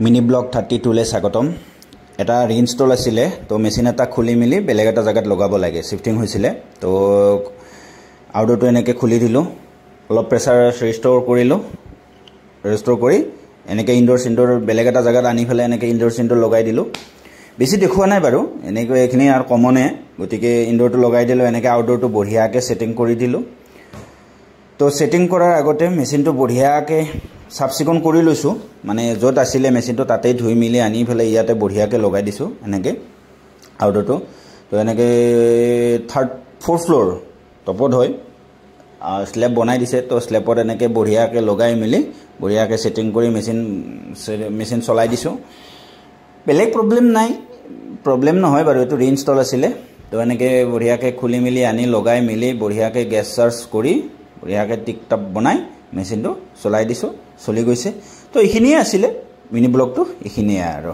Mini blog 32 লে স্বাগতম। এটা ৰিইনষ্টল আছিল, তো মেচিন এটা খুলি মিলি বেলেগ এটা জায়গাত লগাব লাগে, শিফটিং হৈছিল। তো আউটডোৰটো এনেকৈ খুলি দিলোঁ, অলপ প্ৰেছাৰ ৰিষ্ট'ৰ কৰিলোঁ, ৰিষ্ট'ৰ কৰি এনেকৈ ইনডোৰ চিনডোৰ বেলেগ এটা জায়গাত আনি পেলাই এনেকৈ ইনডোৰ চিনডোৰ লগাই দিলোঁ। বেছি দেখুওৱা নাই বাৰু, এনেকৈ এইখিনি আৰু কমনে, গতিকে ইনডোৰটো লগাই দিলোঁ। এনেকৈ আউটডোৰটো বঢ়িয়াকৈ ছেটিং কৰি দিলোঁ। তো ছেটিং কৰাৰ আগতে মেচিনটো বঢ়িয়াকৈ চাফ চিকুণ কৰি লৈছোঁ, মানে য'ত আছিলে মেচিনটো তাতেই ধুই মিলি আনি পেলাই ইয়াতে বঢ়িয়াকৈ লগাই দিছোঁ এনেকৈ আউটডোৰটো। তো এনেকৈ 4th ফ্ল'ৰ টপত হয়, স্লেব বনাই দিছে। তো স্লেবত এনেকৈ বঢ়িয়াকৈ লগাই মেলি বঢ়িয়াকৈ ছেটিং কৰি মেচিন চলাই দিছোঁ। বেলেগ প্ৰব্লেম নাই, প্ৰব্লেম নহয় বাৰু, এইটো ৰিইনষ্টল আছিলে। তো এনেকৈ বঢ়িয়াকৈ খুলি মেলি আনি লগাই মেলি বঢ়িয়াকৈ গেছ চাৰ্জ কৰি বঢ়িয়াকৈ টিক টপ বনাই মেচিনটো চলাই দিছোঁ, চলি গৈছে। তো এইখিনিয়ে আছিলে মিনি ব্লগটো, এইখিনিয়ে আৰু।